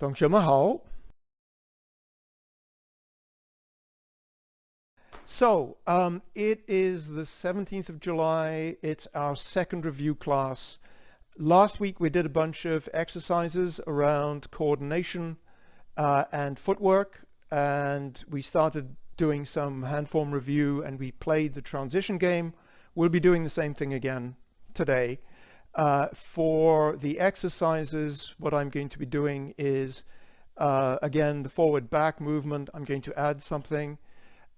同学们好。So, it is the 17th of July. It's our second review class. Last week we did a bunch of exercises around coordination and footwork, and we started doing some hand form review, and we played the transition game. We'll be doing the same thing again today. For the exercises, what I'm going to be doing is, again, the forward-back movement. I'm going to add something.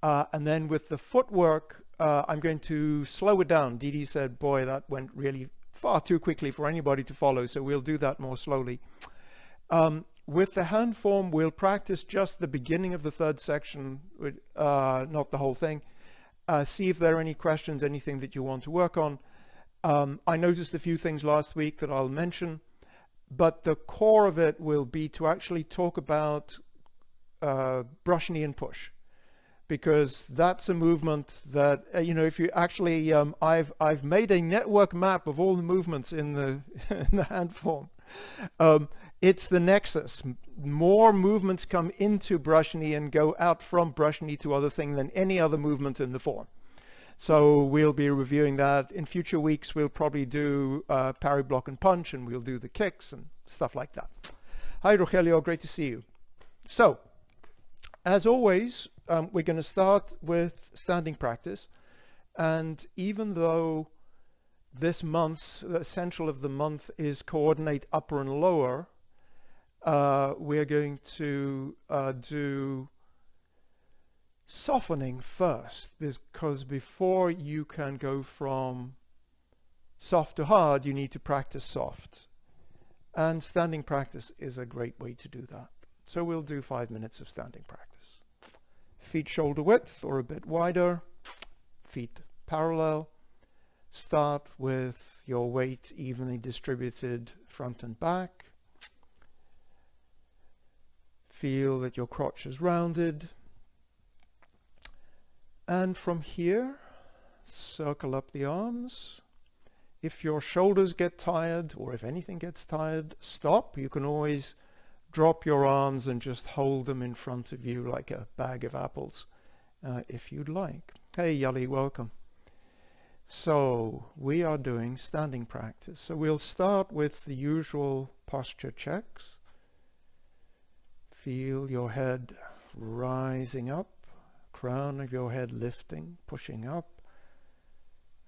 And then with the footwork, I'm going to slow it down. Didi said, boy, that went really far too quickly for anybody to follow, so we'll do that more slowly. With the hand form, we'll practice just the beginning of the third section, not the whole thing. See if there are any questions, anything that you want to work on. I noticed a few things last week that I'll mention, but the core of it will be to actually talk about brush, knee, and push. Because that's a movement that, if you actually, I've made a network map of all the movements in the hand form. It's the nexus. More movements come into brush knee and go out from brush knee to other thing than any other movement in the form. So we'll be reviewing that. In future weeks, we'll probably do parry, block, and punch, and we'll do the kicks and stuff like that. Hi, Rogelio, great to see you. So, as always, we're going to start with standing practice, and even though this month's, the essential of the month is coordinate upper and lower, we're going to do softening first, because before you can go from soft to hard, you need to practice soft, and standing practice is a great way to do that. So we'll do 5 minutes of standing practice. Feet shoulder width or a bit wider, feet parallel. Start with your weight evenly distributed front and back. Feel that your crotch is rounded. And from here, circle up the arms. If your shoulders get tired, or if anything gets tired, stop. You can always drop your arms and just hold them in front of you like a bag of apples, if you'd like. Hey, Yali, welcome. So we are doing standing practice. So we'll start with the usual posture checks. Feel your head rising up, crown of your head lifting, pushing up,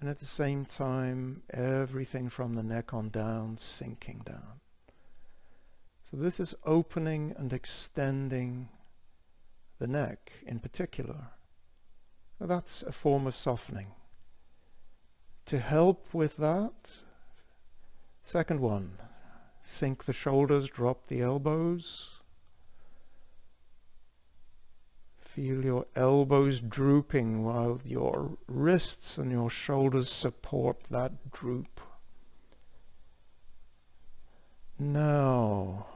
and at the same time, everything from the neck on down, sinking down. So this is opening and extending the neck in particular. So that's a form of softening. To help with that, second one, sink the shoulders, drop the elbows. Feel your elbows drooping while your wrists and your shoulders support that droop. Now,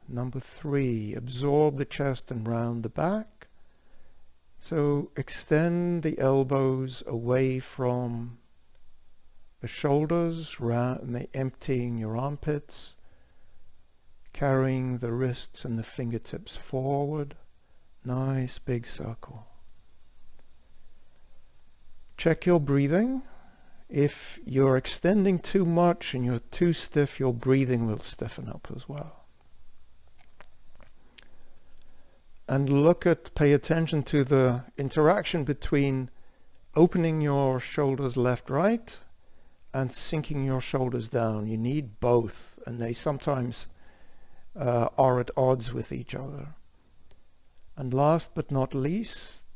number 3, absorb the chest and round the back. So extend the elbows away from the shoulders, emptying your armpits, carrying the wrists and the fingertips forward. Nice big circle. Check your breathing. If you're extending too much and you're too stiff, your breathing will stiffen up as well. And pay attention to the interaction between opening your shoulders left, right, and sinking your shoulders down. You need both, and they sometimes are at odds with each other. And last but not least,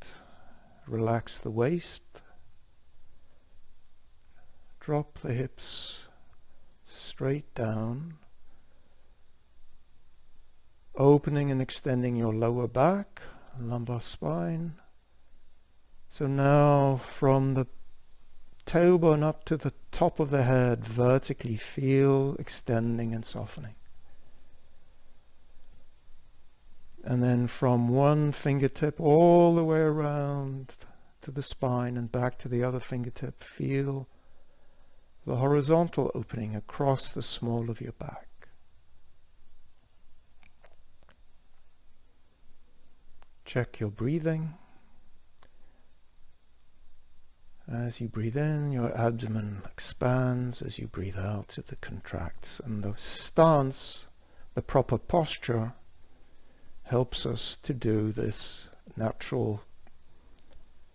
relax the waist. Drop the hips straight down, opening and extending your lower back, lumbar spine. So now from the tailbone up to the top of the head, vertically feel extending and softening. And then from one fingertip all the way around to the spine and back to the other fingertip, feel the horizontal opening across the small of your back. Check your breathing. As you breathe in, your abdomen expands. As you breathe out, it contracts. And the stance, the proper posture, helps us to do this natural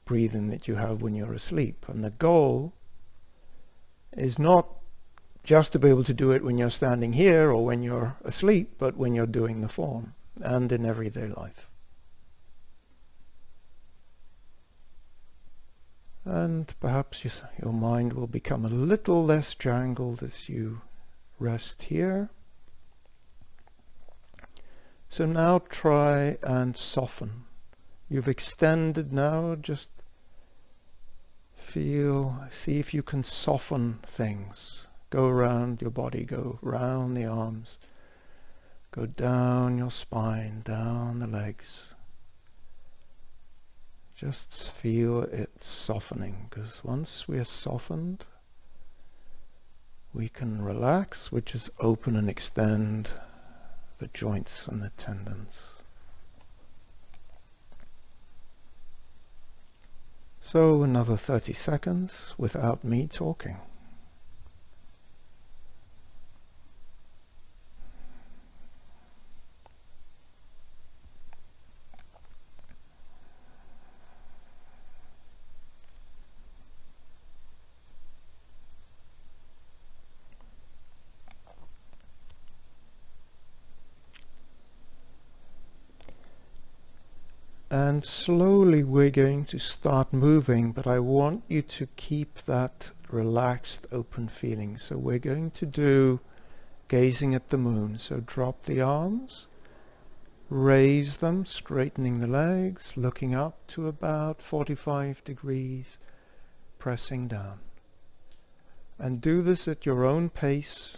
breathing that you have when you're asleep. And the goal is not just to be able to do it when you're standing here or when you're asleep, but when you're doing the form and in everyday life. And perhaps your mind will become a little less jangled as you rest here. So now try and soften. You've extended now, just see if you can soften things. Go around your body, go round the arms, go down your spine, down the legs. Just feel it softening, because once we are softened, we can relax, which is open and extend the joints and the tendons. So another 30 seconds without me talking. And slowly we're going to start moving, but I want you to keep that relaxed, open feeling. So we're going to do gazing at the moon. So drop the arms, raise them, straightening the legs, looking up to about 45 degrees, pressing down. And do this at your own pace.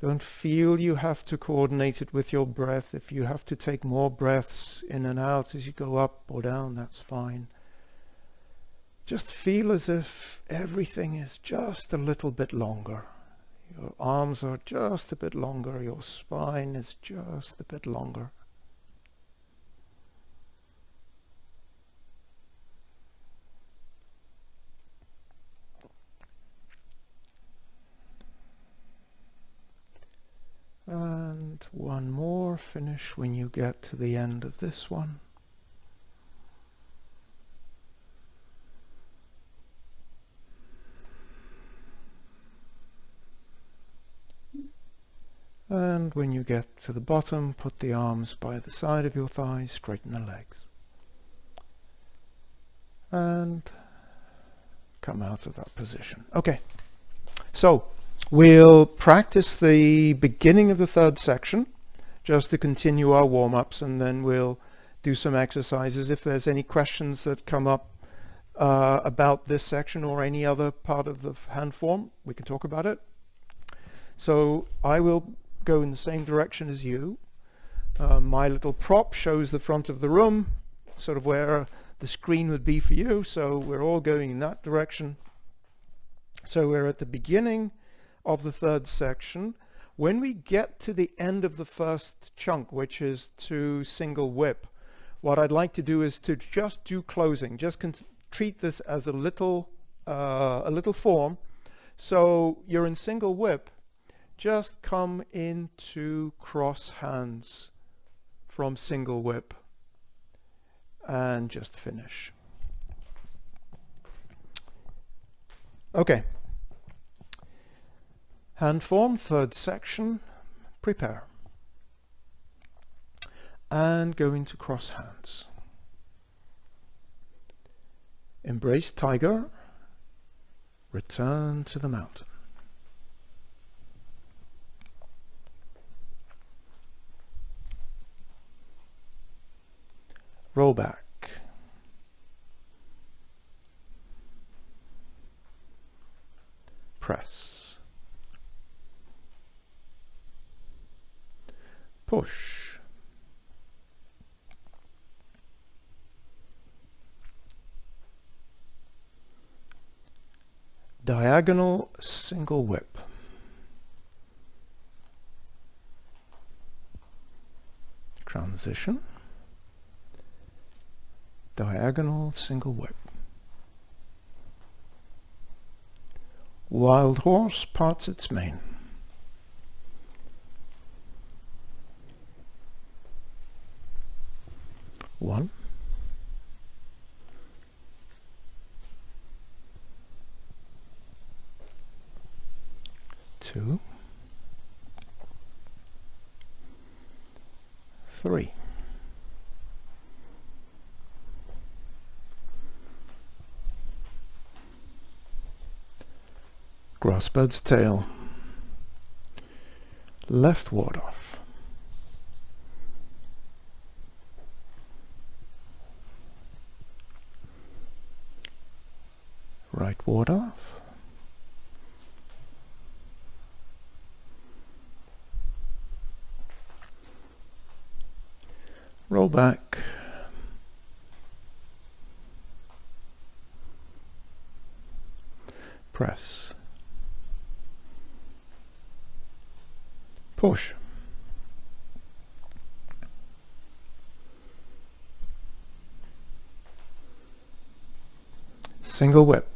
Don't feel you have to coordinate it with your breath. If you have to take more breaths in and out as you go up or down, that's fine. Just feel as if everything is just a little bit longer. Your arms are just a bit longer. Your spine is just a bit longer. And one more, finish when you get to the end of this one. And when you get to the bottom, put the arms by the side of your thighs, straighten the legs. And come out of that position. Okay, so we'll practice the beginning of the third section just to continue our warm-ups, and then we'll do some exercises. If there's any questions that come up about this section or any other part of the hand form, we can talk about it. So I will go in the same direction as you. My little prop shows the front of the room, sort of where the screen would be for you, so we're all going in that direction. So we're at the beginning of the third section. When we get to the end of the first chunk, which is to single whip, what I'd like to do is to just do closing. Just treat this as a little form. So you're in single whip. Just come into cross hands from single whip and just finish. Okay. Hand form, third section, prepare. And go into cross hands. Embrace tiger, return to the mountain. Roll back. Press. Push. Diagonal single whip. Transition. diagonal single whip. Wild horse parts its mane. One, two, three. Grassbird's tail. Left ward off. Right ward off. Roll back. Press. Push. Single whip.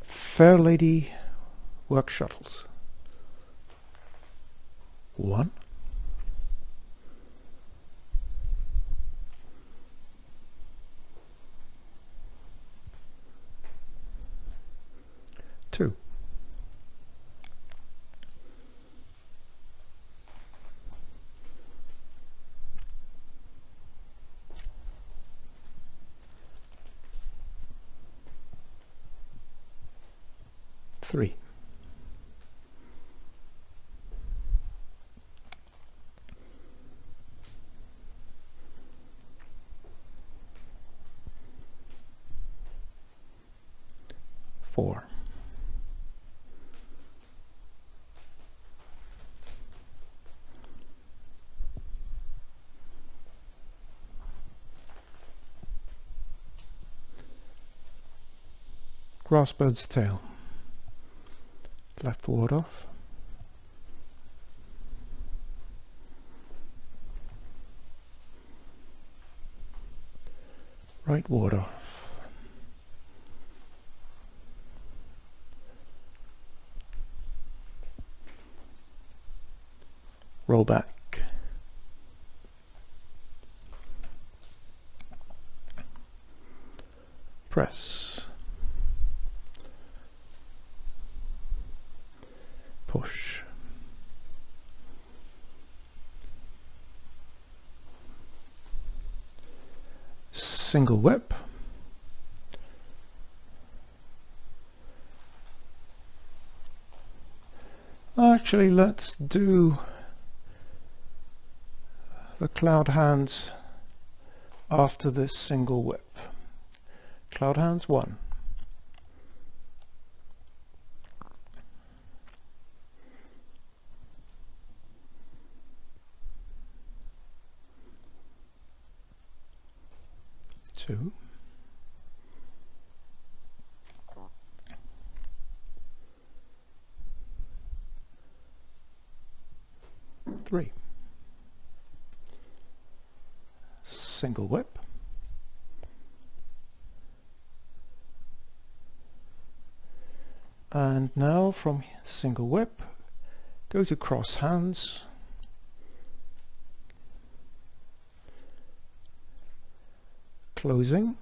Fair lady work shuttles. One, two, three, four, grassbird's tail. Left ward off. Right ward off. Roll back. Press. Push. Single whip. Actually, let's do the cloud hands after this single whip. Cloud hands 1. Two. Three. Single whip. And now from single whip, go to cross hands. Closing.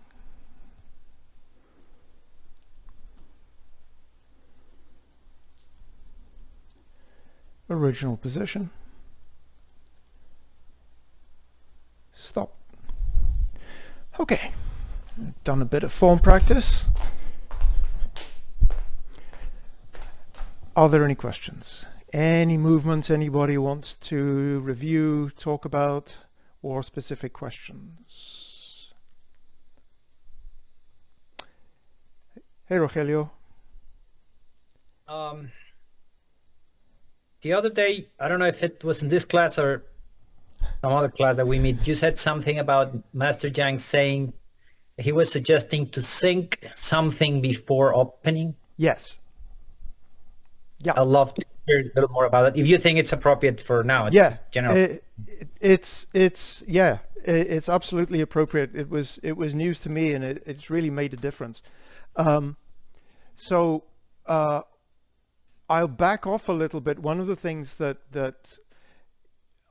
Original position. Stop. Okay, done a bit of form practice. Are there any questions? Any movements anybody wants to review, talk about, or specific questions? Hey, Rogelio. The other day, I don't know if it was in this class or some other class that we meet, you said something about Master Yang saying he was suggesting to sync something before opening. Yes. Yeah. I'd love to hear a little more about it. If you think it's appropriate for now, it's Yeah. general. It's absolutely appropriate. It was news to me, and it's really made a difference. So I'll back off a little bit. One of the things that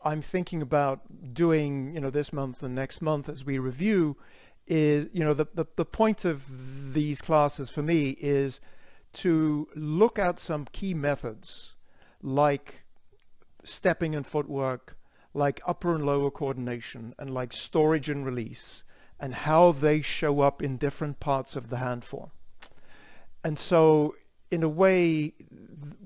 I'm thinking about doing, this month and next month as we review is, the point of these classes for me is to look at some key methods like stepping and footwork, like upper and lower coordination, and like storage and release, and how they show up in different parts of the hand form. And so in a way,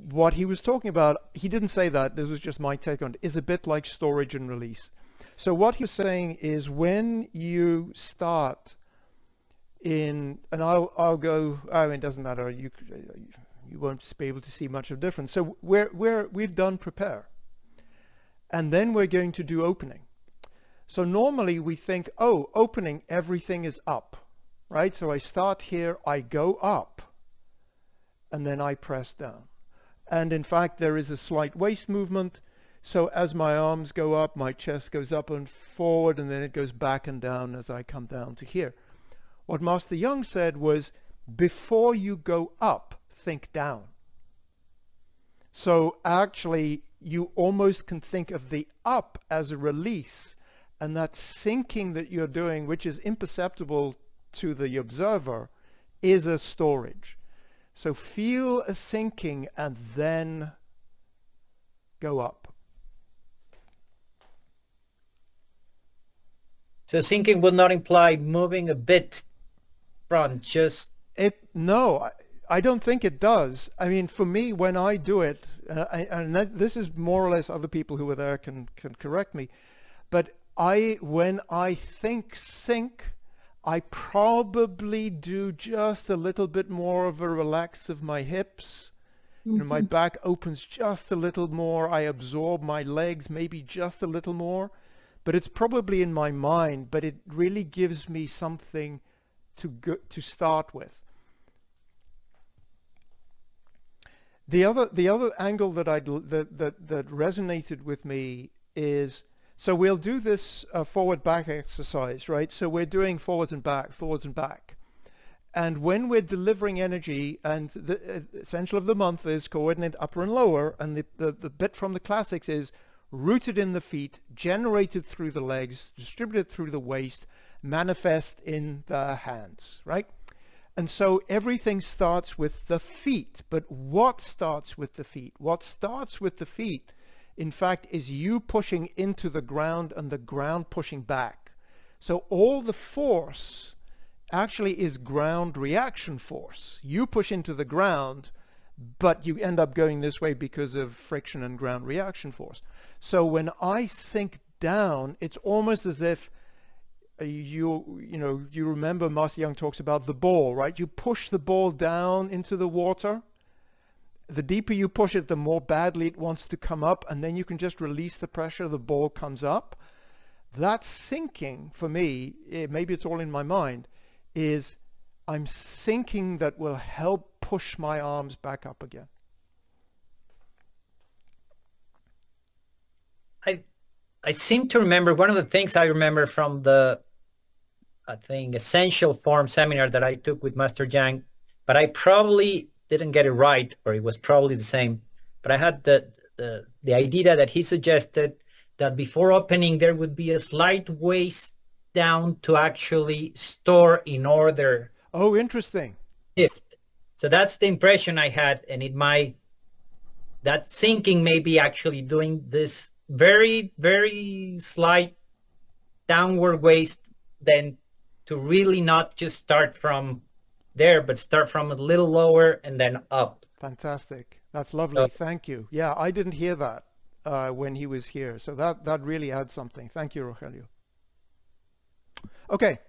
what he was talking about, he didn't say that, this was just my take on it, is a bit like storage and release. So what he was saying is when you start in, and I'll go, I mean, it doesn't matter, you won't be able to see much of a difference. So we've done prepare. And then we're going to do opening. So normally we think, oh, opening, everything is up, right? So I start here, I go up, and then I press down. And in fact, there is a slight waist movement. So as my arms go up, my chest goes up and forward, and then it goes back and down as I come down to here. What Master Yang said was, before you go up, think down. So actually, you almost can think of the up as a release, and that sinking that you're doing, which is imperceptible to the observer, is a storage. So feel a sinking and then go up. So sinking would not imply moving a bit front, just... No, I don't think it does. I mean, for me, when I do it, this is more or less other people who were there can correct me, but when I think sink, I probably do just a little bit more of a relax of my hips. My back opens just a little more. I absorb my legs maybe just a little more, but it's probably in my mind, but it really gives me something to start with. The other angle that that resonated with me is, so we'll do this forward back exercise, right? So we're doing forwards and back. And when we're delivering energy, and the essential of the month is coordinate upper and lower, and the bit from the classics is rooted in the feet, generated through the legs, distributed through the waist, manifest in the hands, right? And so everything starts with the feet. But what starts with the feet? What starts with the feet, in fact, is you pushing into the ground and the ground pushing back. So all the force actually is ground reaction force. You push into the ground, but you end up going this way because of friction and ground reaction force. So when I sink down, it's almost as if you remember Master Yang talks about the ball, right? You push the ball down into the water. The deeper you push it, the more badly it wants to come up, and then you can just release the pressure, the ball comes up. That sinking, for me, maybe it's all in my mind, is I'm sinking that will help push my arms back up again. I seem to remember, one of the things I remember from the, I think, essential form seminar that I took with Master Yang, but I probably didn't get it right, or it was probably the same. But I had the idea that he suggested that before opening, there would be a slight waist down to actually store in order. Oh, interesting. Shift. So that's the impression I had, and that sinking may be actually doing this very, very slight downward waist, then to really not just start from there, but start from a little lower and then up. Fantastic. That's lovely. Thank you. Yeah, I didn't hear that when he was here. So that really adds something. Thank you, Rogelio. Okay.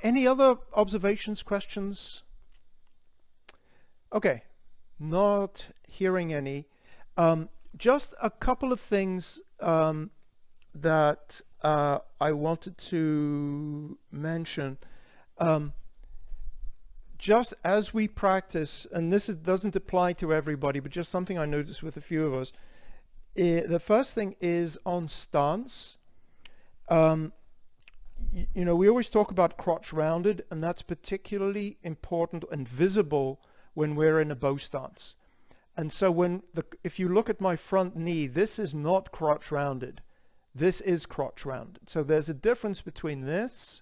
Any other observations, questions? Okay. Not hearing any. Just a couple of things that I wanted to mention. Just as we practice, and doesn't apply to everybody, but just something I noticed with a few of us, the first thing is on stance. You know, we always talk about crotch rounded, and that's particularly important and visible when we're in a bow stance. And so if you look at my front knee, this is not crotch rounded. This is crotch rounded. So there's a difference between this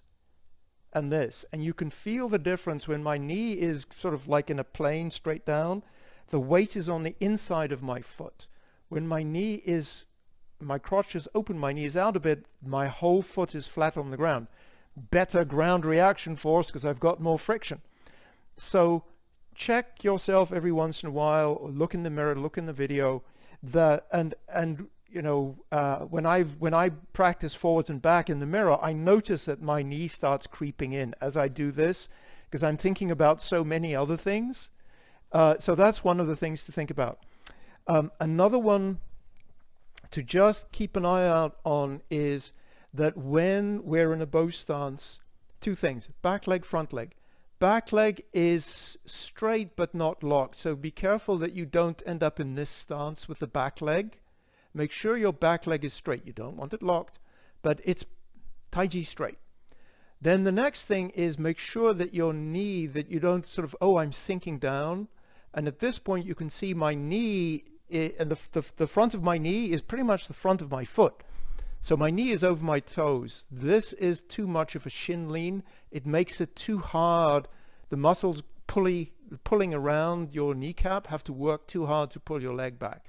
and this. And you can feel the difference when my knee is sort of like in a plane straight down. The weight is on the inside of my foot. When my crotch is open, my knee is out a bit, my whole foot is flat on the ground. Better ground reaction force because I've got more friction. So check yourself every once in a while, or look in the mirror, look in the video. And you know, when I practice forwards and back in the mirror, I notice that my knee starts creeping in as I do this, because I'm thinking about so many other things. So that's one of the things to think about. Another one to just keep an eye out on is that when we're in a bow stance, two things: back leg, front leg. Back leg is straight but not locked, so be careful that you don't end up in this stance with the back leg. Make sure your back leg is straight. You don't want it locked, but it's taiji straight. Then the next thing is make sure that your knee, that you don't sort of, oh, I'm sinking down. And at this point you can see my knee, and the front of my knee is pretty much the front of my foot. So my knee is over my toes. This is too much of a shin lean. It makes it too hard. The muscles pulling around your kneecap have to work too hard to pull your leg back.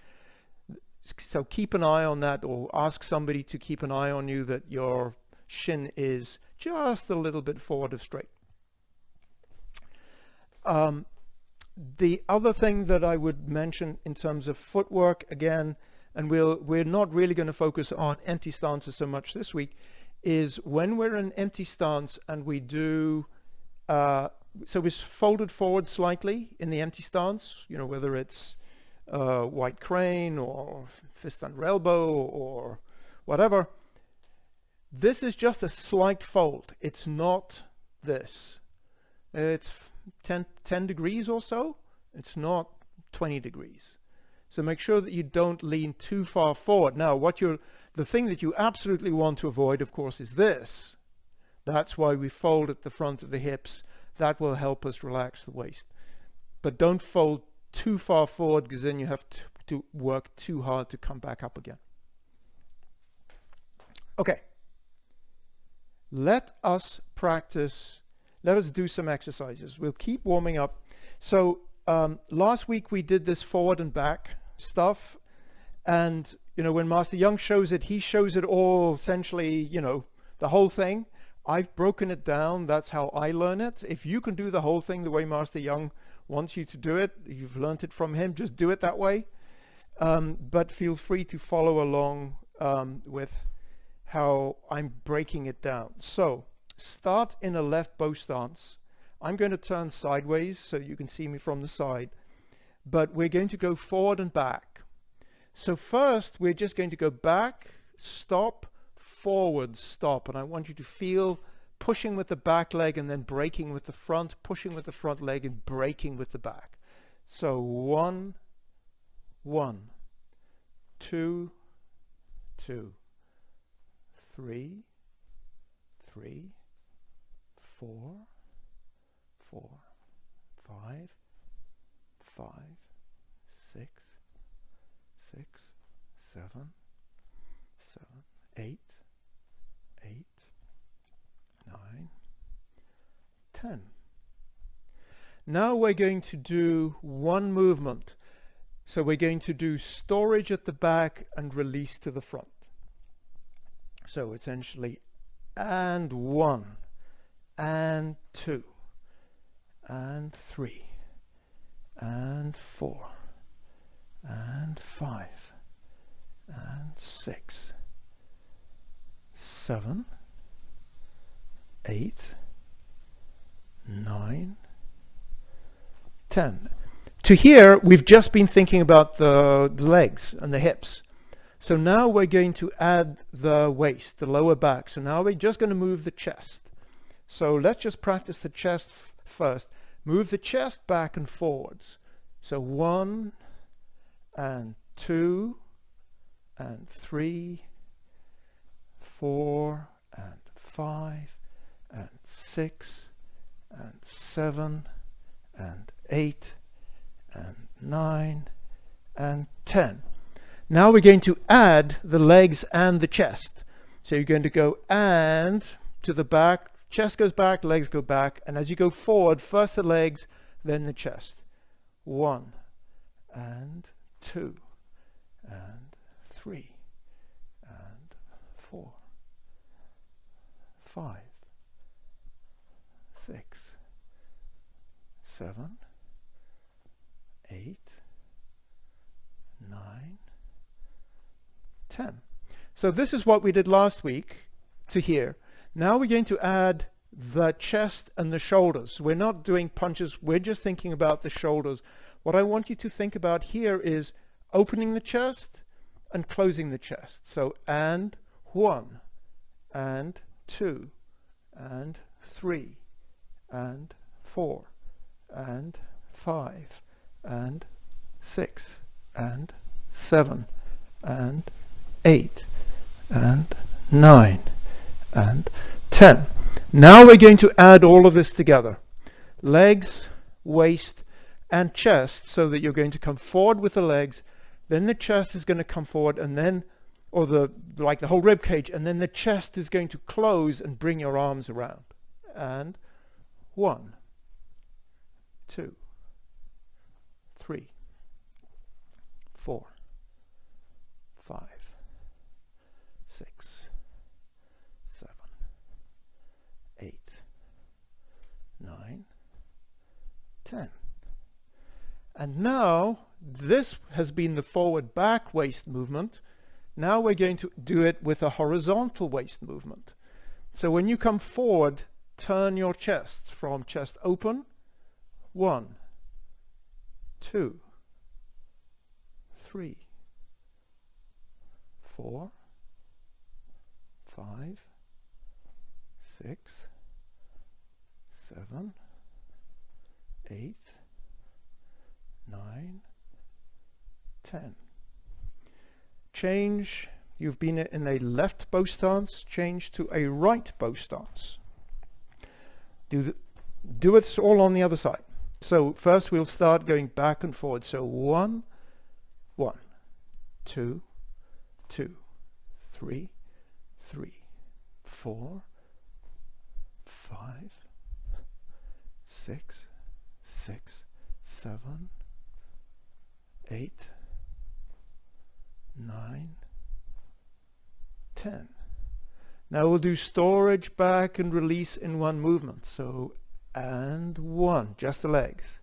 So keep an eye on that, or ask somebody to keep an eye on you that your shin is just a little bit forward of straight. The other thing that I would mention in terms of footwork, again, and we're not really going to focus on empty stances so much this week, is when we're in empty stance and we do, so we're folded forward slightly in the empty stance, you know, whether it's white crane or fist under elbow or whatever. This is just a slight fold. It's not this. It's 10 degrees or so. It's not 20 degrees. So make sure that you don't lean too far forward. Now, the thing that you absolutely want to avoid, of course, is this. That's why we fold at the front of the hips. That will help us relax the waist. But don't fold too far forward, because then you have to work too hard to come back up again. Okay. Let us practice. Let us do some exercises. We'll keep warming up. So last week we did this forward and back stuff, and you know, when Master Young shows it, he shows it all, essentially, you know, the whole thing. I've broken it down. That's how I learn it. If you can do the whole thing the way Master Young wants you to do it, you've learned it from him, just do it that way. But feel free to follow along with how I'm breaking it down. So start in a left bow stance. I'm going to turn sideways so you can see me from the side, but we're going to go forward and back. So first we're just going to go back, stop, forward, stop, and I want you to feel pushing with the back leg and then braking with the front, pushing with the front leg and braking with the back. So 1, 1, 2, 2, 3, 3, 4, 4, 5, 5, 6, 6, 7, 7, 8, 8, 9, 10. Now we're going to do one movement. So we're going to do storage at the back and release to the front. So essentially, and 1, and 2, and 3, and 4, and 5, and 6, 7, 8, 9, 10. To here, we've just been thinking about the legs and the hips. So now we're going to add the waist, the lower back. So now we're just going to move the chest. So let's just practice the chest first. Move the chest back and forwards. So 1 and 2 and 3, 4 and 5 and 6 and 7 and 8 and 9 and 10. Now we're going to add the legs and the chest. So you're going to go and to the back, chest goes back, legs go back, and as you go forward, first the legs, then the chest. 1 and 2 and 3 and 4, 5, 6, 7, 8, 9, 10. So this is what we did last week to here. Now we're going to add the chest and the shoulders. We're not doing punches, we're just thinking about the shoulders. What I want you to think about here is opening the chest and closing the chest. So and 1 and 2 and 3 and 4 and 5 and 6 and 7 and 8 and 9 and 10. Now we're going to add all of this together. Legs, waist, and chest, so that you're going to come forward with the legs, then the chest is going to come forward, and then, or like the whole rib cage, and then the chest is going to close and bring your arms around. And 1, 2, 3, 4, 5, 6, 7, 8, 9, 10. And now this has been the forward back waist movement. Now we're going to do it with a horizontal waist movement. So when you come forward, turn your chest from chest open. 1, 2, 3, 4, 5, 6, 7, 8, 9, 10. Change. You've been in a left bow stance, change to a right bow stance. Do it all on the other side. So first we'll start going back and forward. So 1, 1, 2, 2, 3, 3, 4, 5, 6, 6, 7, 8, 9, 10. Now we'll do storage, back, and release in one movement. So, and 1, just the legs.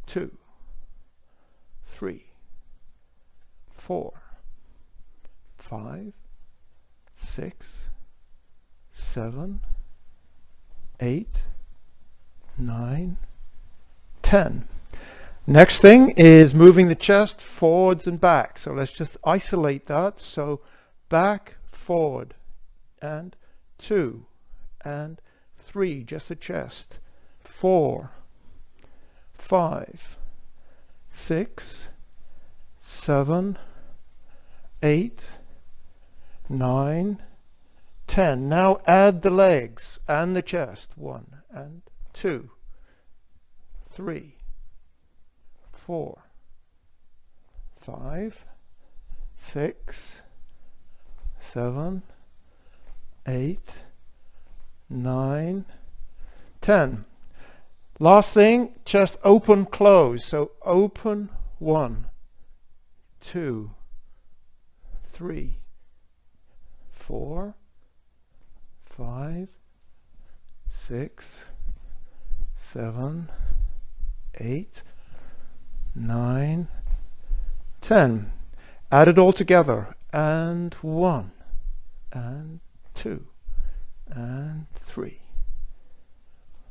2, 3, 4, 5, 6, 7, 8, 9, 10. Next thing is moving the chest forwards and back. So let's just isolate that. So back, forward, and 2, and 3, just the chest. 4, 5, 6, 7, 8, 9, 10. Now add the legs and the chest. 1 and 2, 3, 4, 5, 6, 7, 8, 9, 10. Last thing, chest open, close. So open, 1, 2, 3, 4, 5, 6, 7, 8, 9, 10. Add it all together. And 1, and 2, and 3,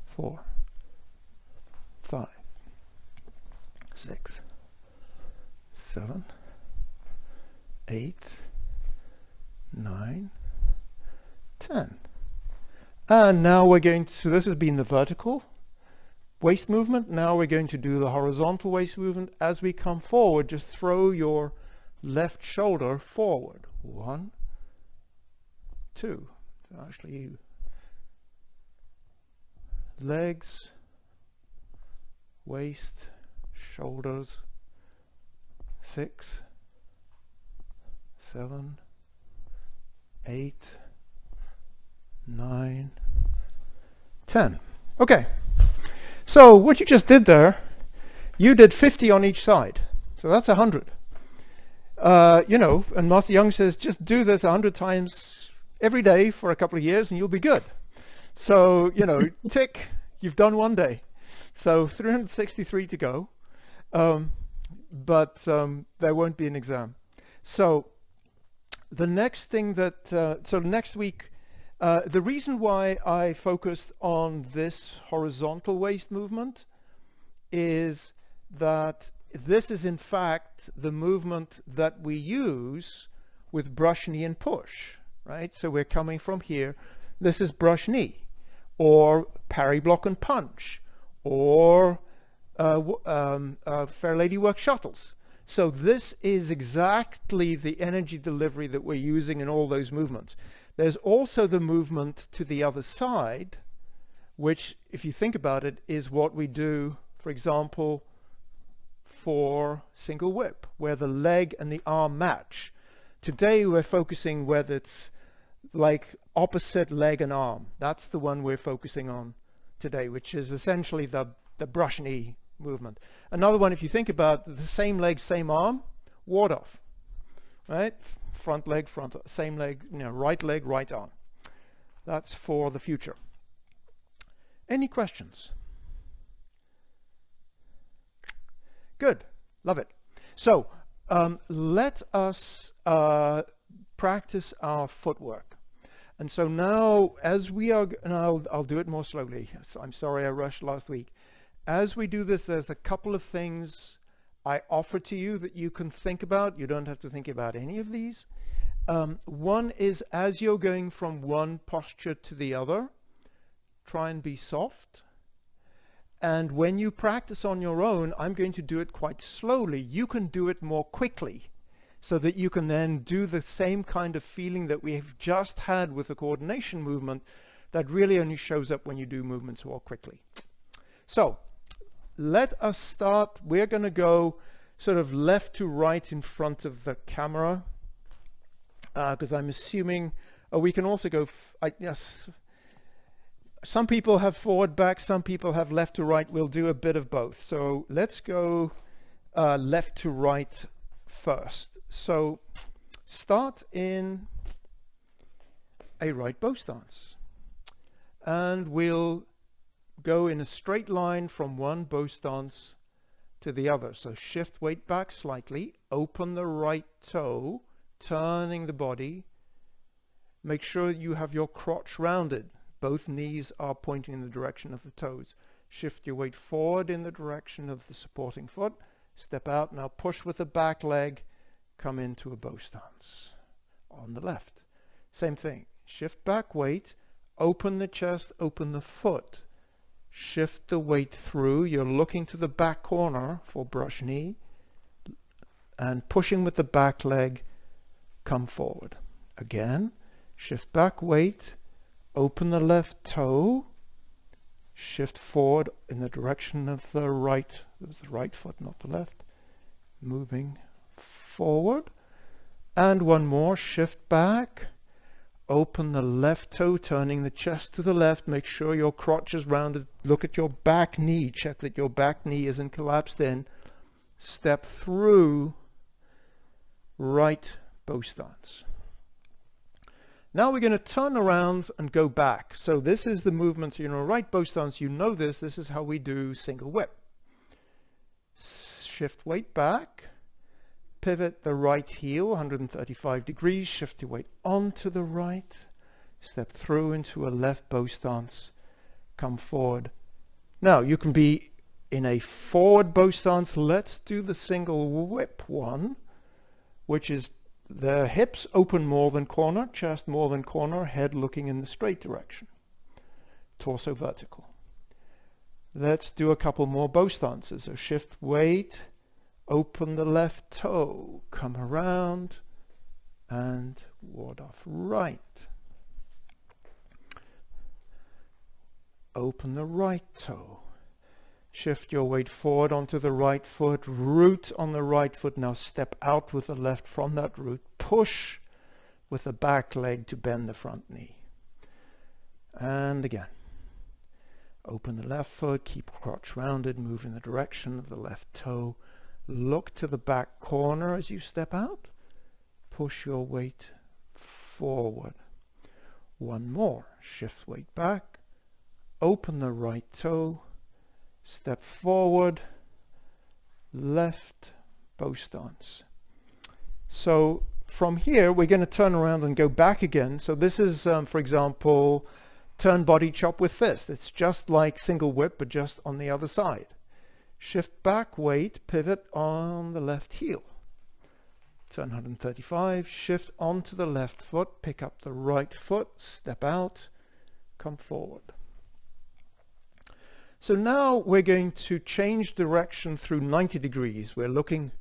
4, 5, 6, 7, 8, 9, 10. And now we're going to, so this has been the vertical waist movement. Now we're going to do the horizontal waist movement. As we come forward, just throw your left shoulder forward. 1, 2. So actually, legs, waist, shoulders. 6, 7, 8, 9, 10. Okay. So what you just did there, you did 50 on each side. So that's 100. You know, and Master Young says, just do this 100 times every day for a couple of years and you'll be good. So, you know, tick, you've done one day. So 363 to go. But there won't be an exam. So the next thing that, so next week, the reason why I focused on this horizontal waist movement is that this is in fact the movement that we use with brush, knee, and push, right? So we're coming from here. This is brush, knee, or parry, block, and punch, or Fair Lady work shuttles. So this is exactly the energy delivery that we're using in all those movements. There's also the movement to the other side, which, if you think about it, is what we do, for example, for single whip, where the leg and the arm match. Today we're focusing whether it's like opposite leg and arm. That's the one we're focusing on today, which is essentially the brush knee movement. Another one, if you think about the same leg, same arm, ward off, right? Front leg, same leg, you know, right leg, right arm. That's for the future. Any questions? Good, love it. So let us practice our footwork. And so now, as we are, and I'll do it more slowly. So I'm sorry I rushed last week. As we do this, there's a couple of things I offer to you that you can think about. You don't have to think about any of these. One is, as you're going from one posture to the other, try and be soft. And when you practice on your own, I'm going to do it quite slowly. You can do it more quickly so that you can then do the same kind of feeling that we have just had with the coordination movement that really only shows up when you do movements more quickly. So let us start. We're going to go sort of left to right in front of the camera because I'm assuming we can also go, yes, some people have forward back, some people have left to right. We'll do a bit of both. So let's go left to right first. So start in a right bow stance. And we'll go in a straight line from one bow stance to the other. So shift weight back slightly, open the right toe, turning the body. Make sure you have your crotch rounded. Both knees are pointing in the direction of the toes. Shift your weight forward in the direction of the supporting foot. Step out. Now push with the back leg. Come into a bow stance on the left. Same thing. Shift back weight. Open the chest. Open the foot. Shift the weight through. You're looking to the back corner for brush knee. And pushing with the back leg. Come forward. Again. Shift back weight. Open the left toe, shift forward in the direction of the right, it was the right foot, not the left, moving forward, and one more, shift back, open the left toe, turning the chest to the left, make sure your crotch is rounded, look at your back knee, check that your back knee isn't collapsed in, step through, right bow stance. Now we're going to turn around and go back. So this is the movement, you know, right bow stance, you know this. This is how we do single whip. Shift weight back, pivot the right heel 135 degrees, shift your weight onto the right, step through into a left bow stance, come forward. Now you can be in a forward bow stance. Let's do the single whip one, which is The hips open more than corner, chest more than corner, head looking in the straight direction. Torso vertical. Let's do a couple more bow stances. So shift weight, open the left toe, come around, and ward off right. Open the right toe. Shift your weight forward onto the right foot, root on the right foot. Now step out with the left from that root. Push with the back leg to bend the front knee. And again. Open the left foot, keep crotch rounded, move in the direction of the left toe. Look to the back corner as you step out. Push your weight forward. One more. Shift weight back. Open the right toe. Step forward, left bow stance. So from here, we're going to turn around and go back again. So this is, for example, turn body chop with fist. It's just like single whip, but just on the other side. Shift back, weight, pivot on the left heel. Turn 135, shift onto the left foot, pick up the right foot, step out, come forward. So now we're going to change direction through 90 degrees. We're looking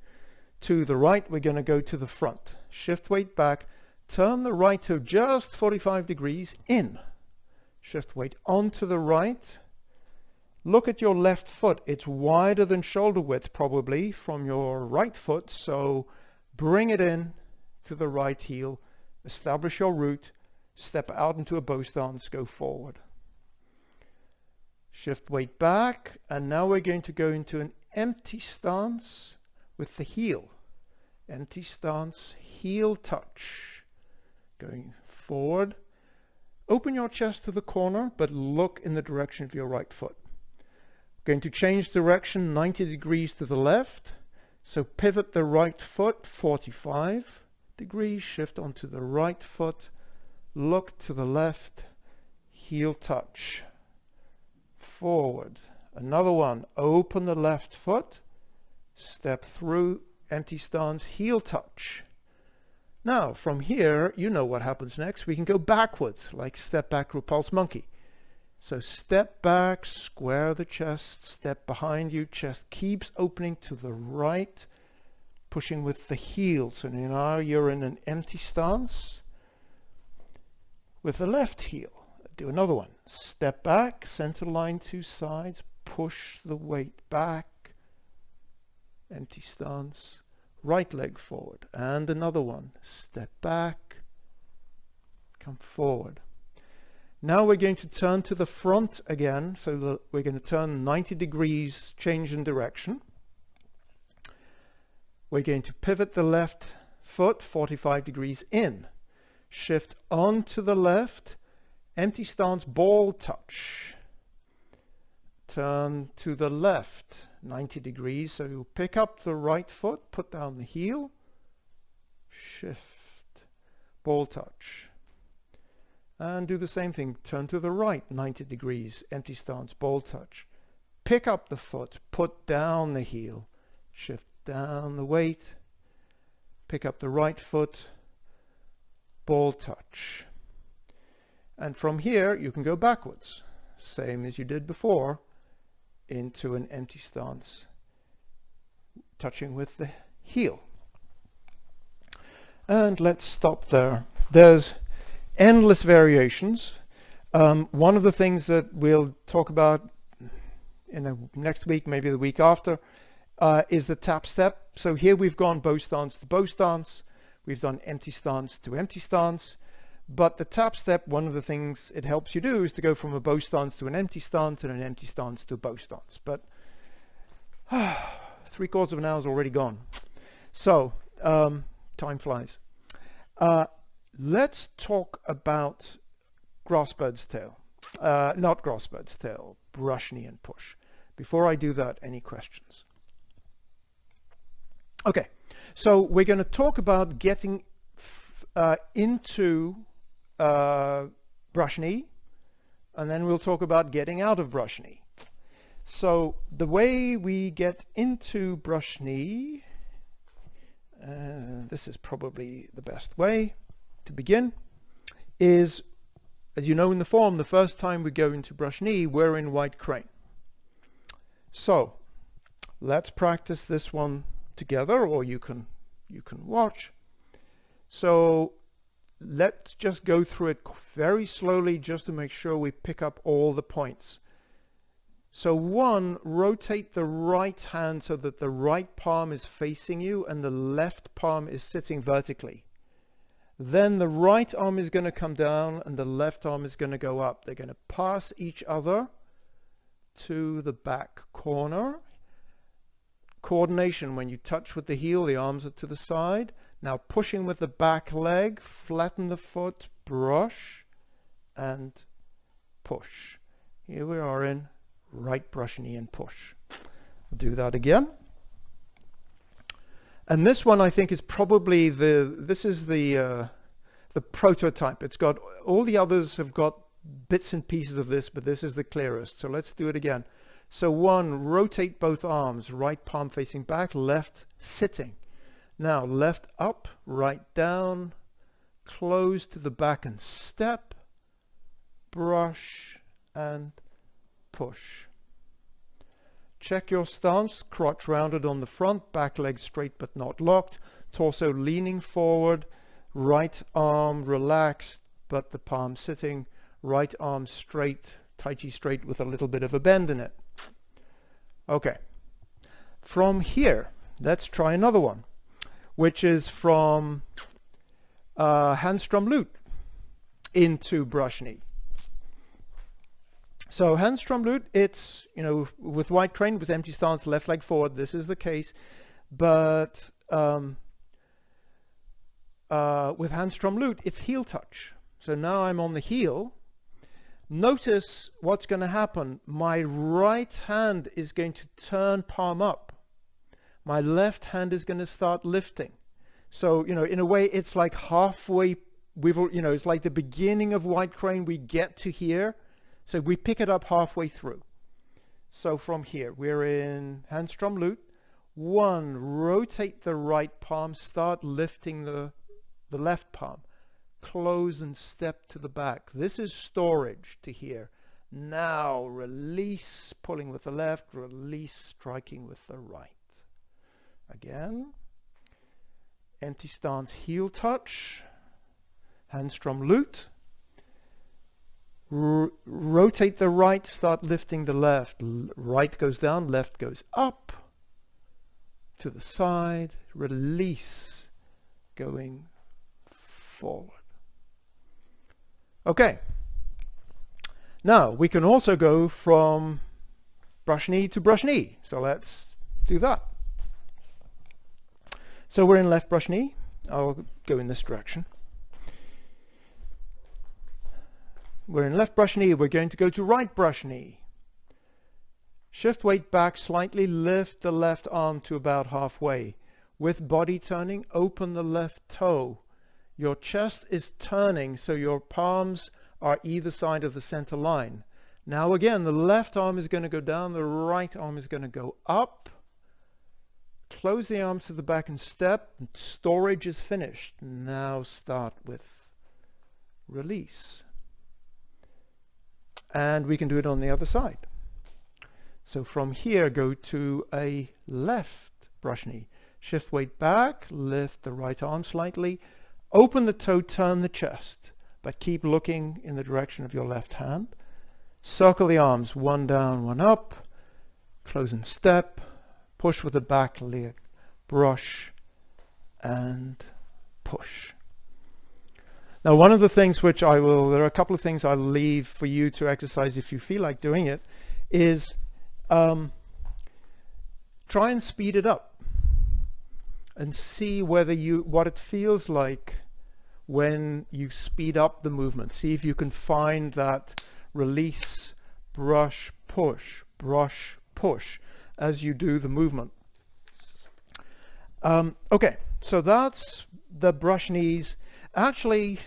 to the right. We're going to go to the front. Shift weight back. Turn the right toe just 45 degrees in. Shift weight onto the right. Look at your left foot. It's wider than shoulder width probably from your right foot. So bring it in to the right heel. Establish your root. Step out into a bow stance. Go forward. Shift weight back, and now we're going to go into an empty stance with the heel. Empty stance, heel touch. Going forward. Open your chest to the corner, but look in the direction of your right foot. Going to change direction 90 degrees to the left. So pivot the right foot 45 degrees, shift onto the right foot, look to the left, heel touch. Forward. Another one. Open the left foot. Step through. Empty stance. Heel touch. Now from here, you know what happens next. We can go backwards, like step back repulse monkey. So step back, square the chest, step behind you. Chest keeps opening to the right, pushing with the heel. So now you're in an empty stance with the left heel. Do another one. Step back, center line, two sides, push the weight back, empty stance, right leg forward, and another one. Step back, come forward. Now we're going to turn to the front again, so we're going to turn 90 degrees, change in direction. We're going to pivot the left foot 45 degrees in, shift onto the left, empty stance, ball touch. Turn to the left 90 degrees. So you pick up the right foot, put down the heel, shift, ball touch. And do the same thing. Turn to the right 90 degrees, empty stance, ball touch. Pick up the foot, put down the heel, shift down the weight, pick up the right foot, ball touch. And from here, you can go backwards, same as you did before, into an empty stance, touching with the heel. And let's stop there. There's endless variations. One of the things that we'll talk about in the next week, maybe the week after, is the tap step. So here we've gone bow stance to bow stance. We've done empty stance to empty stance. But the tap step, one of the things it helps you do is to go from a bow stance to an empty stance and an empty stance to a bow stance. But 3/4 of an hour is already gone. So time flies. Let's talk about grassbird's tail. Not grassbird's tail, brush knee and push. Before I do that, any questions? Okay, so we're going to talk about getting into brush knee, and then we'll talk about getting out of brush knee. So the way we get into brush knee, this is probably the best way to begin, is, as you know in the form, the first time we go into brush knee, we're in white crane. So let's practice this one together, or you can watch. So let's just go through it very slowly just to make sure we pick up all the points. So 1, rotate the right hand so that the right palm is facing you and the left palm is sitting vertically. Then the right arm is going to come down and the left arm is going to go up. They're going to pass each other to the back corner. Coordination: when you touch with the heel, the arms are to the side. Now pushing with the back leg, flatten the foot, brush and push. Here we are in right brush knee and push. Do that again. And this one I think is probably the prototype. It's got, all the others have got bits and pieces of this, but this is the clearest. So let's do it again. So 1, rotate both arms, right palm facing back, left sitting. Now left up, right down, close to the back and step, brush and push. Check your stance, crotch rounded on the front, back leg straight but not locked, torso leaning forward, right arm relaxed but the palm sitting, right arm straight, Tai Chi straight with a little bit of a bend in it. Okay, from here, let's try another one, which is from handstrom lute into brush knee. So handstrom lute, it's, you know, with white crane, with empty stance, left leg forward, this is the case. But with handstrom lute, it's heel touch. So now I'm on the heel. Notice what's going to happen. My right hand is going to turn palm up. My left hand is going to start lifting. So, you know, in a way, it's like halfway, it's like the beginning of white crane, we get to here. So we pick it up halfway through. So from here, we're in handstrom lute. 1, rotate the right palm, start lifting the left palm. Close and step to the back. This is storage to here. Now release, pulling with the left, release, striking with the right. Again, empty stance, heel touch, handstrom lute. Rotate the right, start lifting the left. Right goes down, left goes up, to the side, release, going forward. Okay, now we can also go from brush knee to brush knee. So let's do that. So we're in left brush knee. I'll go in this direction. We're in left brush knee. We're going to go to right brush knee. Shift weight back slightly, lift the left arm to about halfway. With body turning, open the left toe. Your chest is turning, so your palms are either side of the center line. Now again, the left arm is going to go down, the right arm is going to go up. Close the arms to the back and step. Storage is finished. Now start with release. And we can do it on the other side. So from here, go to a left brush knee. Shift weight back, lift the right arm slightly, open the toe, turn the chest, but keep looking in the direction of your left hand. Circle the arms, 1 down, 1 up, close and step, push with the back leg, brush and push. Now, one of the things which there are a couple of things I'll leave for you to exercise if you feel like doing it, is try and speed it up and see what it feels like when you speed up the movement. See if you can find that release, brush, push as you do the movement. Okay, so that's the brush knees. Actually,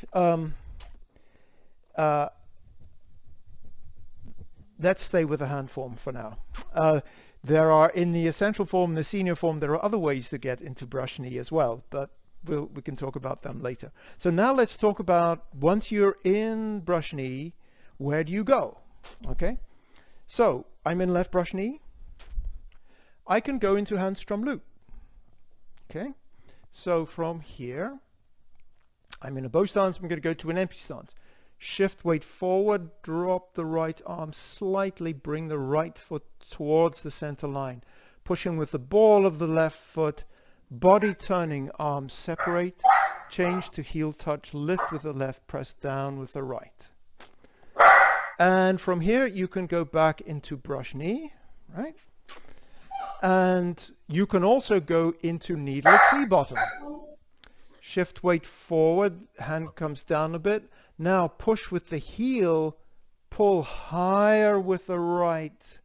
let's stay with the hand form for now. There are, in the essential form, the senior form, there are other ways to get into brush knee as well, but we can talk about them later. So now let's talk about, once you're in brush knee, where do you go? Okay, so I'm in left brush knee. I can go into handstrom loop. Okay, so from here, I'm in a bow stance. I'm going to go to an empty stance. Shift weight forward, drop the right arm slightly, bring the right foot towards the center line, pushing with the ball of the left foot, body turning, arms separate, change to heel touch, lift with the left, press down with the right. And from here you can go back into brush knee, right? And you can also go into needle at C bottom. Shift weight forward, hand comes down a bit. Now push with the heel, pull higher with the right.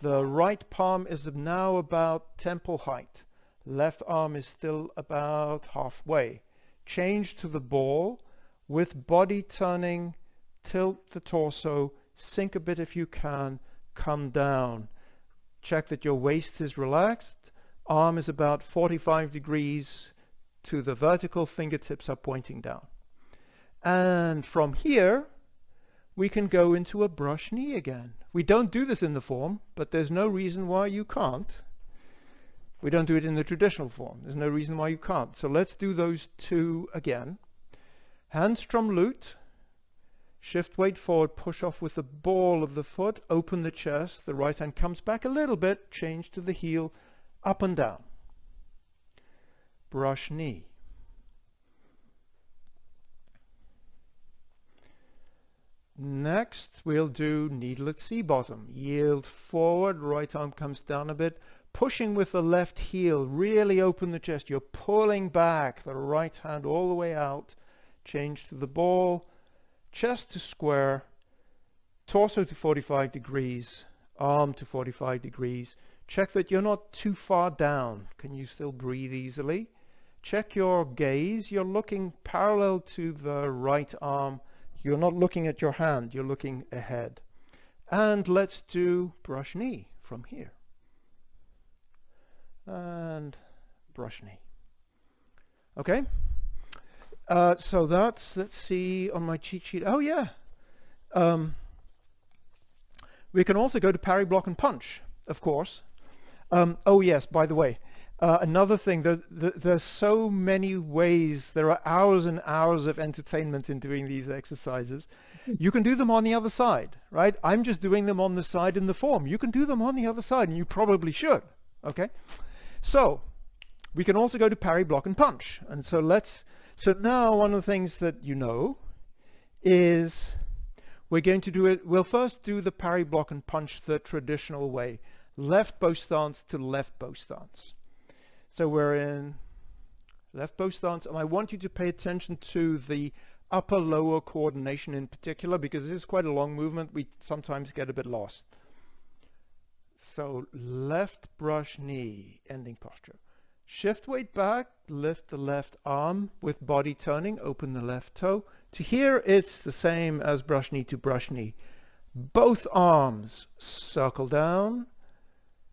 The right palm is now about temple height. Left arm is still about halfway. Change to the ball with body turning, tilt the torso, sink a bit if you can, come down. Check that your waist is relaxed. Arm is about 45 degrees to the vertical, fingertips are pointing down. And from here, we can go into a brush knee again. We don't do this in the form, but there's no reason why you can't. We don't do it in the traditional form. There's no reason why you can't. So let's do those two again. Handstrom lute. Shift weight forward, push off with the ball of the foot, open the chest, the right hand comes back a little bit, change to the heel, up and down. Brush knee. Next, we'll do needle at C bottom. Yield forward, right arm comes down a bit, pushing with the left heel, really open the chest. You're pulling back the right hand all the way out. Change to the ball, chest to square, torso to 45 degrees, arm to 45 degrees. Check that you're not too far down. Can you still breathe easily? Check your gaze. You're looking parallel to the right arm. You're not looking at your hand, you're looking ahead. And let's do brush knee from here. And brush knee. Okay? So that's, let's see on my cheat sheet. Oh yeah. We can also go to parry, block, and punch, of course. Oh yes, by the way. Another thing, there's so many ways, there are hours and hours of entertainment in doing these exercises. You can do them on the other side, right? I'm just doing them on the side in the form. You can do them on the other side, and you probably should, okay? So, we can also go to parry, block, and punch. And so now one of the things that you know is we're going to do it, we'll first do the parry, block, and punch the traditional way. Left bow stance to left bow stance. So we're in left bow stance, and I want you to pay attention to the upper-lower coordination in particular, because this is quite a long movement. We sometimes get a bit lost. So left brush knee, ending posture. Shift weight back, lift the left arm with body turning, open the left toe. To here, it's the same as brush knee to brush knee. Both arms circle down.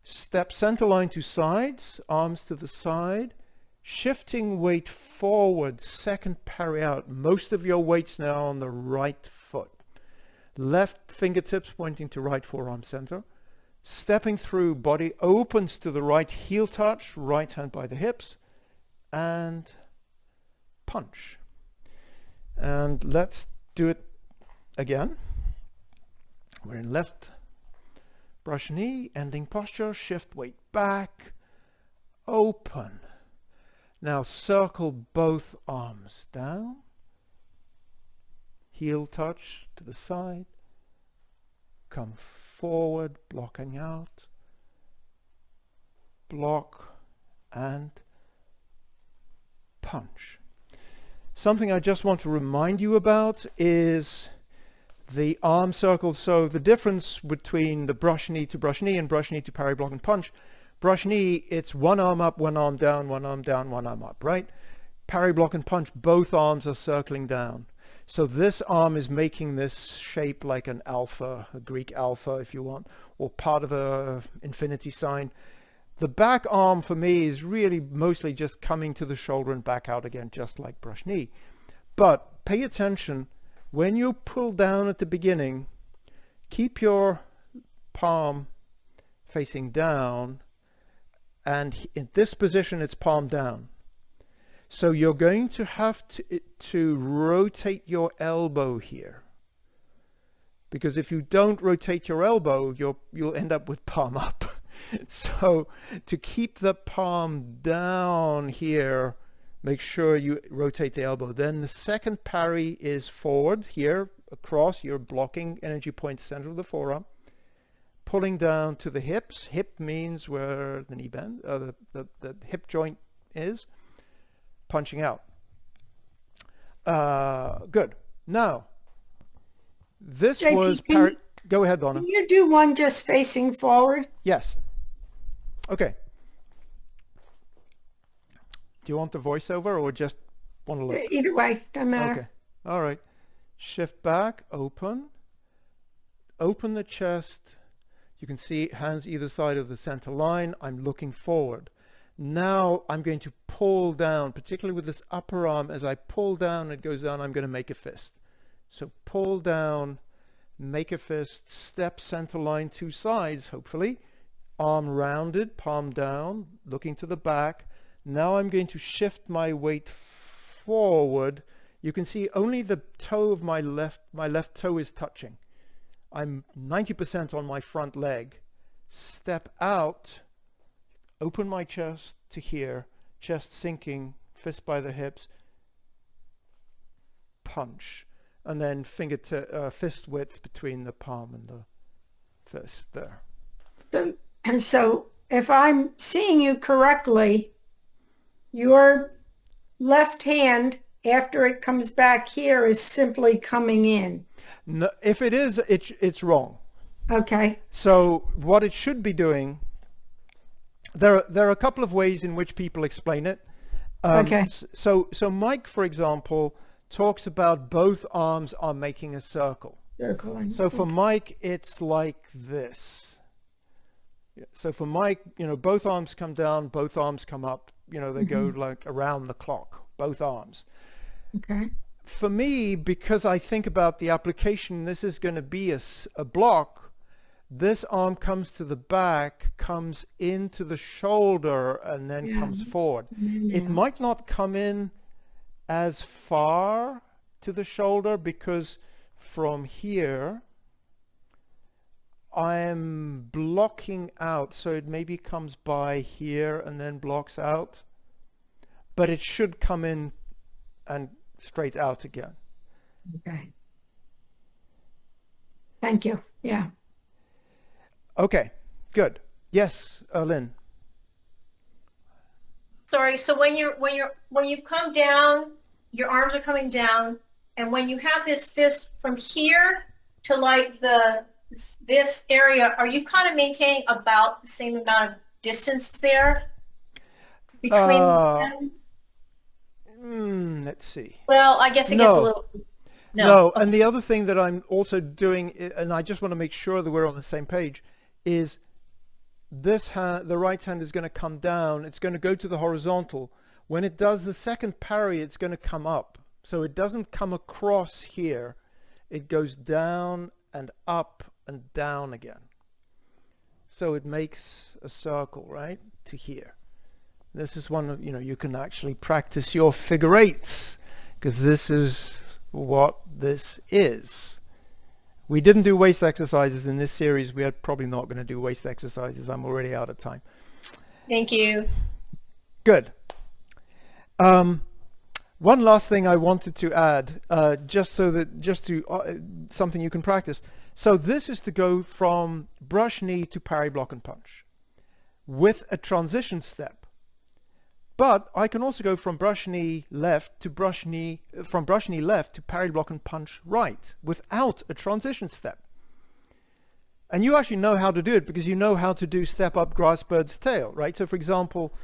Step center line to sides, arms to the side, shifting weight forward, second parry out. Most of your weight's now on the right foot. Left fingertips pointing to right forearm center. Stepping through, body opens to the right, heel touch, right hand by the hips, and punch. And let's do it again. We're in left brush knee, ending posture, shift weight back, open. Now circle both arms down, heel touch to the side, come forward, blocking out, block, and punch. Something I just want to remind you about is the arm circles. So the difference between the brush knee to brush knee and brush knee to parry, block, and punch. Brush knee, it's one arm up, one arm down, one arm down, one arm up, right? Parry, block, and punch, both arms are circling down. So this arm is making this shape like an alpha, a Greek alpha if you want, or part of a infinity sign. The back arm for me is really mostly just coming to the shoulder and back out again, just like brush knee. But pay attention, when you pull down at the beginning, keep your palm facing down, and in this position it's palm down. So you're going to have to rotate your elbow here, because if you don't rotate your elbow, you'll end up with palm up. So to keep the palm down here, make sure you rotate the elbow. Then the second parry is forward here, across. You're blocking energy point center of the forearm, pulling down to the hips. Hip means where the knee bend, the hip joint is. Punching out. Good. Now, this JP, was go ahead, Donna. Can you do one just facing forward? Yes. Okay. Do you want the voiceover or just want to look? Either way, doesn't matter. Okay. All right. Shift back, open the chest. You can see hands either side of the center line. I'm looking forward. Now I'm going to pull down, particularly with this upper arm. As I pull down, it goes down, I'm going to make a fist. So pull down, make a fist, step center line, two sides, hopefully. Arm rounded, palm down, looking to the back. Now I'm going to shift my weight forward. You can see only the toe of my left toe is touching. I'm 90% on my front leg. Step out, open my chest to here, chest sinking, fist by the hips, punch, and then finger to fist width between the palm and the fist there. So if I'm seeing you correctly, your left hand, after it comes back here, is simply coming in. No, if it is, it's wrong. Okay. So what it should be doing, there are a couple of ways in which people explain it. Okay. So Mike, for example, talks about both arms are making a circle. Circling. So for Mike, it's like this. So for Mike, both arms come down, both arms come up. They go like around the clock, both arms. Okay. For me, because I think about the application, this is going to be a block. This arm comes to the back, comes into the shoulder, and then comes forward. Yeah. It might not come in as far to the shoulder, because from here I'm blocking out, so it maybe comes by here and then blocks out, but it should come in and straight out again. Okay. Thank you. Yeah. Okay, good. Yes, Lynn. Sorry. So when you've come down, your arms are coming down, and when you have this fist from here to like this area, are you kind of maintaining about the same amount of distance there between them? Let's see. Well, I guess it gets a little. No, and the other thing that I'm also doing, and I just want to make sure that we're on the same page, is this hand, the right hand is going to come down. It's going to go to the horizontal. When it does the second parry, it's going to come up. So it doesn't come across here. It goes down and up and down again. So it makes a circle, right, to here. This is one of, you can actually practice your figure eights, because this is what this is. We didn't do waist exercises in this series. We are probably not going to do waist exercises. I'm already out of time. Thank you. Good. One last thing I wanted to add, something you can practice. So this is to go from brush knee to parry, block, and punch with a transition step. But I can also go from brush knee left to from brush knee left to parry, block, and punch right without a transition step. And you actually know how to do it, because you know how to do step up, grass bird's tail, right? So for example,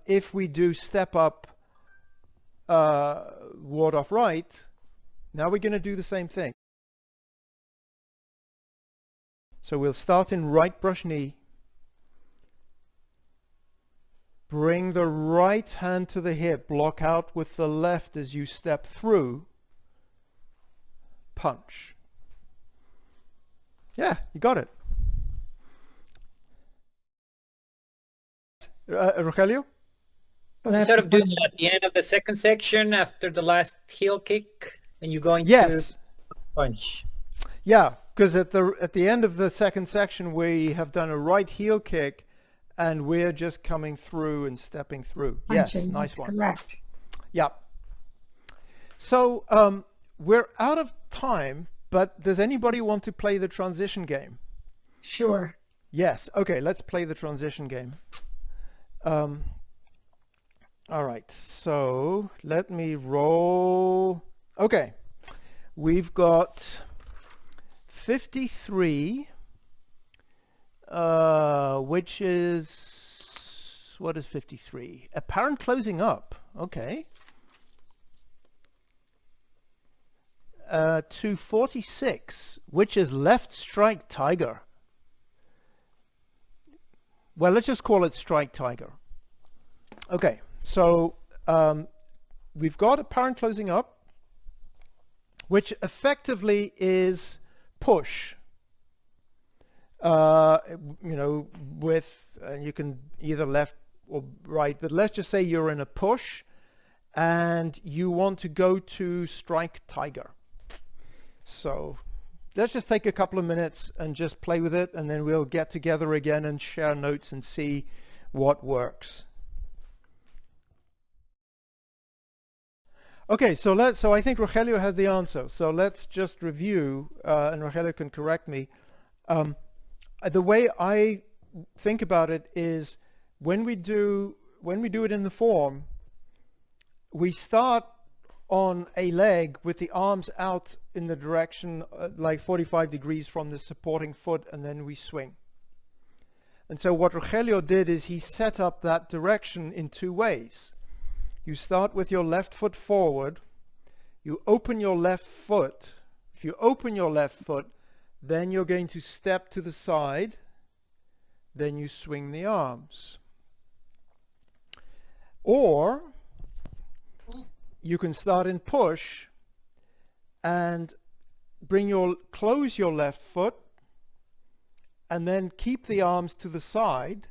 if we do step up, ward off right, Now we're going to do the same thing. So we'll start in right brush knee. Bring the right hand to the hip. Block out with the left as you step through. Punch. Yeah, you got it. Rogelio? Sort of doing it at the end of the second section after the last heel kick, and you're going Yes. to punch. Yeah, because at the end of the second section we have done a right heel kick and we're just coming through and stepping through. Punching, Yes, nice one. correct. Yeah. So we're out of time, but does anybody want to play the transition game? Sure. Yes. Okay, let's play the transition game. All right, so let me roll. Okay, we've got 53, which is, what is 53? Apparent closing up. Okay. To 46, which is left strike tiger. Well, let's just call it strike tiger. Okay, so we've got apparent closing up, which effectively is push. You know, with you can either left or right, but let's just say you're in a push and you want to go to strike tiger. So let's just take a couple of minutes and just play with it, and then we'll get together again and share notes and see what works. Okay, so I think Rogelio had the answer. So let's just review, and Rogelio can correct me. The way I think about it is when we do it in the form, we start on a leg with the arms out in the direction like 45 degrees from the supporting foot, and then we swing. And so what Rogelio did is he set up that direction in two ways. You start with your left foot forward, you open your left foot. If you open your left foot, then you're going to step to the side, then you swing the arms. Or you can start in push and close your left foot and then keep the arms to the side,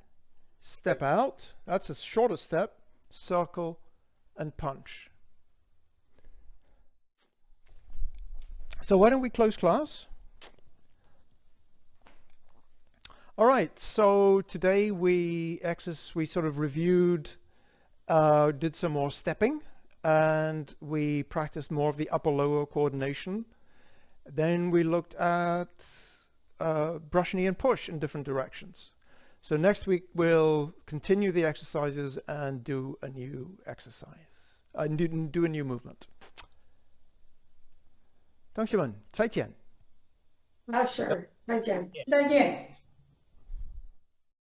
step out, that's a shorter step, circle and punch. So why don't we close class? All right, so today we sort of reviewed, did some more stepping, and we practiced more of the upper-lower coordination. Then we looked at brush, knee, and push in different directions. So next week we'll continue the exercises and do a new exercise, do a new movement. 同学们，再见。Sure. 再见。再见。